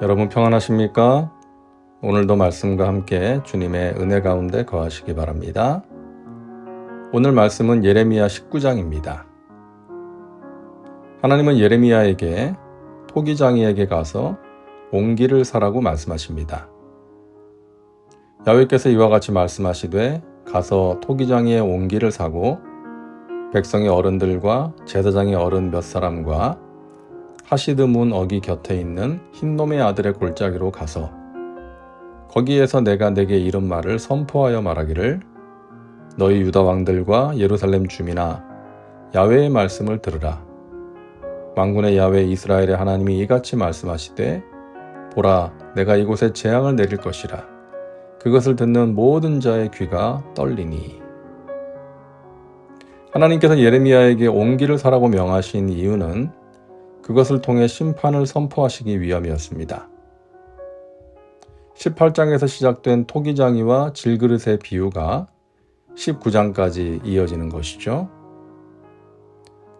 여러분 평안하십니까? 오늘도 말씀과 함께 주님의 은혜 가운데 거하시기 바랍니다. 오늘 말씀은 예레미야 19장입니다. 하나님은 예레미야에게 토기장이에게 가서 옹기를 사라고 말씀하십니다. 야훼께서 이와 같이 말씀하시되 가서 토기장이의 옹기를 사고 백성의 어른들과 제사장의 어른 몇 사람과 하시드 문 어기 곁에 있는 흰놈의 아들의 골짜기로 가서 거기에서 내가 내게 이른 말을 선포하여 말하기를 너희 유다 왕들과 예루살렘 주민아 야훼의 말씀을 들으라. 만군의 야훼 이스라엘의 하나님이 이같이 말씀하시되 보라 내가 이곳에 재앙을 내릴 것이라. 그것을 듣는 모든 자의 귀가 떨리니. 하나님께서 예레미야에게 옹기를 사라고 명하신 이유는 그것을 통해 심판을 선포하시기 위함이었습니다. 18장에서 시작된 토기장이와 질그릇의 비유가 19장까지 이어지는 것이죠.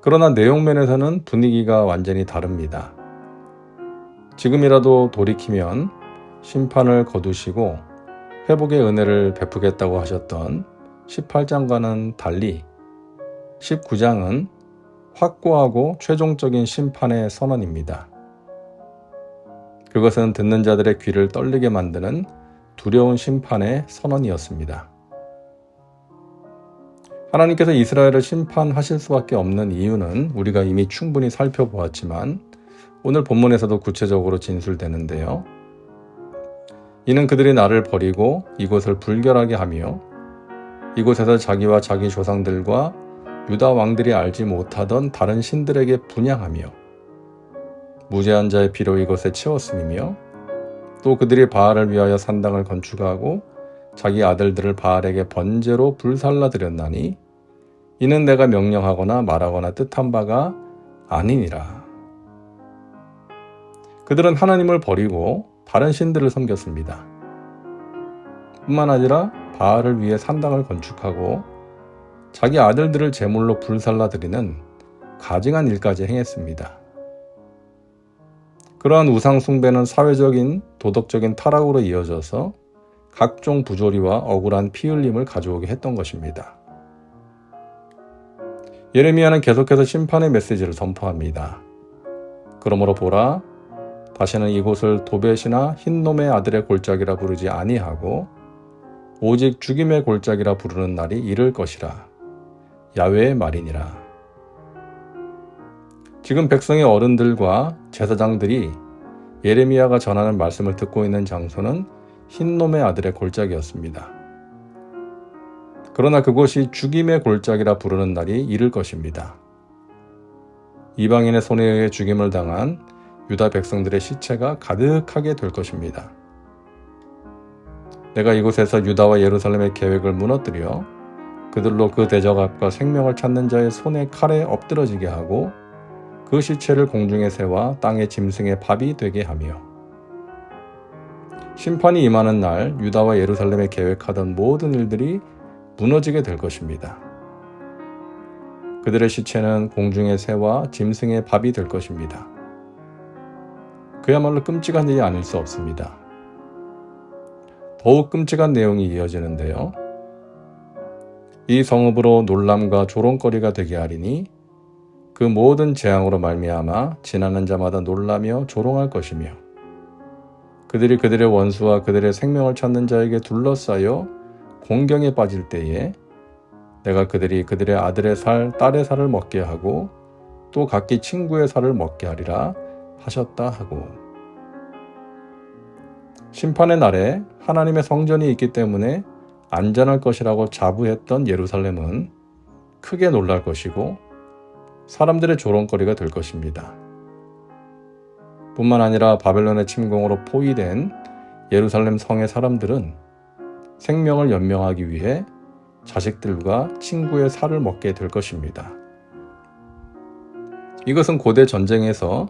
그러나 내용면에서는 분위기가 완전히 다릅니다. 지금이라도 돌이키면 심판을 거두시고 회복의 은혜를 베푸겠다고 하셨던 18장과는 달리 19장은 확고하고 최종적인 심판의 선언입니다. 그것은 듣는 자들의 귀를 떨리게 만드는 두려운 심판의 선언이었습니다. 하나님께서 이스라엘을 심판하실 수밖에 없는 이유는 우리가 이미 충분히 살펴보았지만 오늘 본문에서도 구체적으로 진술되는데요. 이는 그들이 나를 버리고 이곳을 불결하게 하며 이곳에서 자기와 자기 조상들과 유다 왕들이 알지 못하던 다른 신들에게 분향하며 무죄한 자의 피로 이곳에 채웠음이며 또 그들이 바알을 위하여 산당을 건축하고 자기 아들들을 바알에게 번제로 불살라드렸나니 이는 내가 명령하거나 말하거나 뜻한 바가 아니니라. 그들은 하나님을 버리고 다른 신들을 섬겼습니다. 뿐만 아니라 바알을 위해 산당을 건축하고 자기 아들들을 제물로 불살라드리는 가증한 일까지 행했습니다. 그러한 우상 숭배는 사회적인 도덕적인 타락으로 이어져서 각종 부조리와 억울한 피 흘림을 가져오게 했던 것입니다. 예레미야는 계속해서 심판의 메시지를 선포합니다. 그러므로 보라, 다시는 이곳을 도벳이나 흰놈의 아들의 골짜기라 부르지 아니하고 오직 죽임의 골짜기라 부르는 날이 이를 것이라. 야훼의 말이니라. 지금 백성의 어른들과 제사장들이 예레미야가 전하는 말씀을 듣고 있는 장소는 흰놈의 아들의 골짜기였습니다. 그러나 그곳이 죽임의 골짜기라 부르는 날이 이를 것입니다. 이방인의 손에 의해 죽임을 당한 유다 백성들의 시체가 가득하게 될 것입니다. 내가 이곳에서 유다와 예루살렘의 계획을 무너뜨려 그들로 그 대적압과 생명을 찾는 자의 손에 칼에 엎드러지게 하고 그 시체를 공중의 새와 땅의 짐승의 밥이 되게 하며 심판이 임하는 날 유다와 예루살렘에 계획하던 모든 일들이 무너지게 될 것입니다. 그들의 시체는 공중의 새와 짐승의 밥이 될 것입니다. 그야말로 끔찍한 일이 아닐 수 없습니다. 더욱 끔찍한 내용이 이어지는데요. 이 성읍으로 놀람과 조롱거리가 되게 하리니 그 모든 재앙으로 말미암아 지나는 자마다 놀라며 조롱할 것이며 그들이 그들의 원수와 그들의 생명을 찾는 자에게 둘러싸여 공경에 빠질 때에 내가 그들이 그들의 아들의 살, 딸의 살을 먹게 하고 또 각기 친구의 살을 먹게 하리라 하셨다 하고 심판의 날에 하나님의 성전이 있기 때문에 안전할 것이라고 자부했던 예루살렘은 크게 놀랄 것이고 사람들의 조롱거리가 될 것입니다. 뿐만 아니라 바벨론의 침공으로 포위된 예루살렘 성의 사람들은 생명을 연명하기 위해 자식들과 친구의 살을 먹게 될 것입니다. 이것은 고대 전쟁에서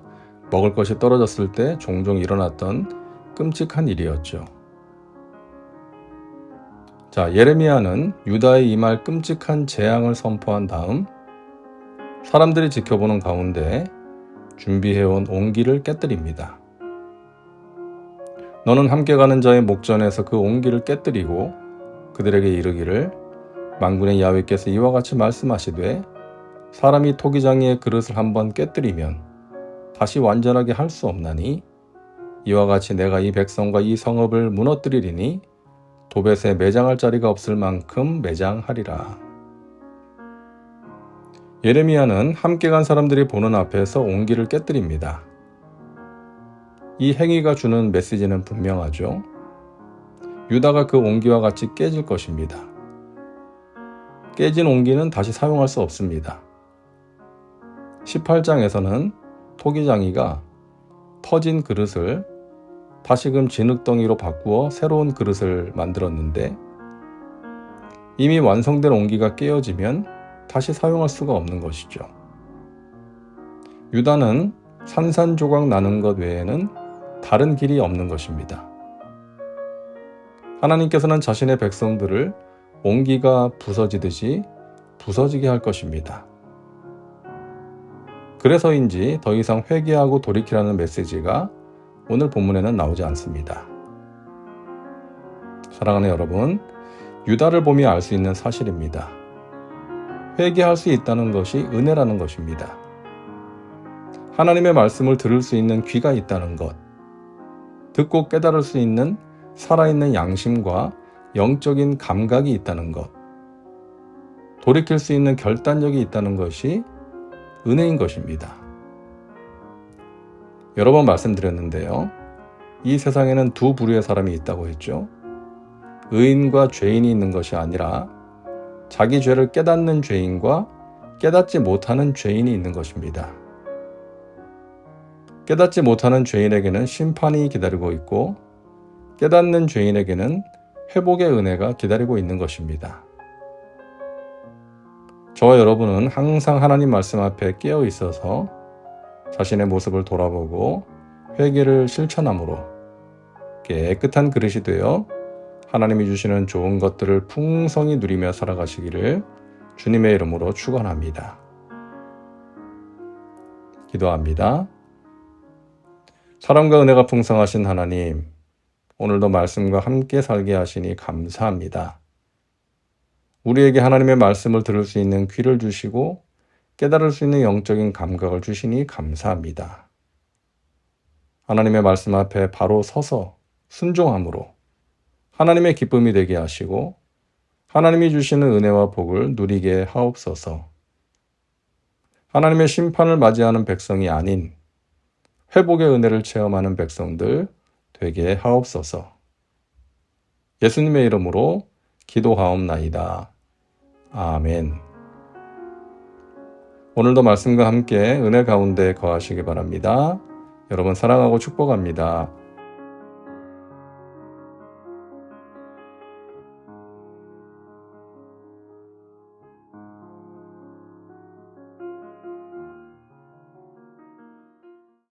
먹을 것이 떨어졌을 때 종종 일어났던 끔찍한 일이었죠. 자, 예레미야는 유다의 이 말 끔찍한 재앙을 선포한 다음 사람들이 지켜보는 가운데 준비해온 옹기를 깨뜨립니다. 너는 함께 가는 자의 목전에서 그 옹기를 깨뜨리고 그들에게 이르기를 만군의 야훼께서 이와 같이 말씀하시되 사람이 토기장이의 그릇을 한번 깨뜨리면 다시 완전하게 할 수 없나니 이와 같이 내가 이 백성과 이 성읍을 무너뜨리리니 도벳에 매장할 자리가 없을 만큼 매장하리라. 예레미야는 함께 간 사람들이 보는 앞에서 옹기를 깨뜨립니다. 이 행위가 주는 메시지는 분명하죠. 유다가 그 옹기와 같이 깨질 것입니다. 깨진 옹기는 다시 사용할 수 없습니다. 18장에서는 토기장이가 터진 그릇을 다시금 진흙덩이로 바꾸어 새로운 그릇을 만들었는데 이미 완성된 옹기가 깨어지면 다시 사용할 수가 없는 것이죠. 유다는 산산조각 나는 것 외에는 다른 길이 없는 것입니다. 하나님께서는 자신의 백성들을 옹기가 부서지듯이 부서지게 할 것입니다. 그래서인지 더 이상 회개하고 돌이키라는 메시지가 오늘 본문에는 나오지 않습니다. 사랑하는 여러분, 유다를 보며 알 수 있는 사실입니다. 회개할 수 있다는 것이 은혜라는 것입니다. 하나님의 말씀을 들을 수 있는 귀가 있다는 것, 듣고 깨달을 수 있는 살아있는 양심과 영적인 감각이 있다는 것, 돌이킬 수 있는 결단력이 있다는 것이 은혜인 것입니다. 여러 번 말씀드렸는데요. 이 세상에는 두 부류의 사람이 있다고 했죠. 의인과 죄인이 있는 것이 아니라 자기 죄를 깨닫는 죄인과 깨닫지 못하는 죄인이 있는 것입니다. 깨닫지 못하는 죄인에게는 심판이 기다리고 있고 깨닫는 죄인에게는 회복의 은혜가 기다리고 있는 것입니다. 저와 여러분은 항상 하나님 말씀 앞에 깨어 있어서 자신의 모습을 돌아보고 회개를 실천함으로 깨끗한 그릇이 되어 하나님이 주시는 좋은 것들을 풍성히 누리며 살아가시기를 주님의 이름으로 축원합니다. 기도합니다. 사랑과 은혜가 풍성하신 하나님, 오늘도 말씀과 함께 살게 하시니 감사합니다. 우리에게 하나님의 말씀을 들을 수 있는 귀를 주시고 깨달을 수 있는 영적인 감각을 주시니 감사합니다. 하나님의 말씀 앞에 바로 서서 순종함으로 하나님의 기쁨이 되게 하시고 하나님이 주시는 은혜와 복을 누리게 하옵소서. 하나님의 심판을 맞이하는 백성이 아닌 회복의 은혜를 체험하는 백성들 되게 하옵소서. 예수님의 이름으로 기도하옵나이다. 아멘. 오늘도 말씀과 함께 은혜 가운데 거하시기 바랍니다. 여러분 사랑하고 축복합니다.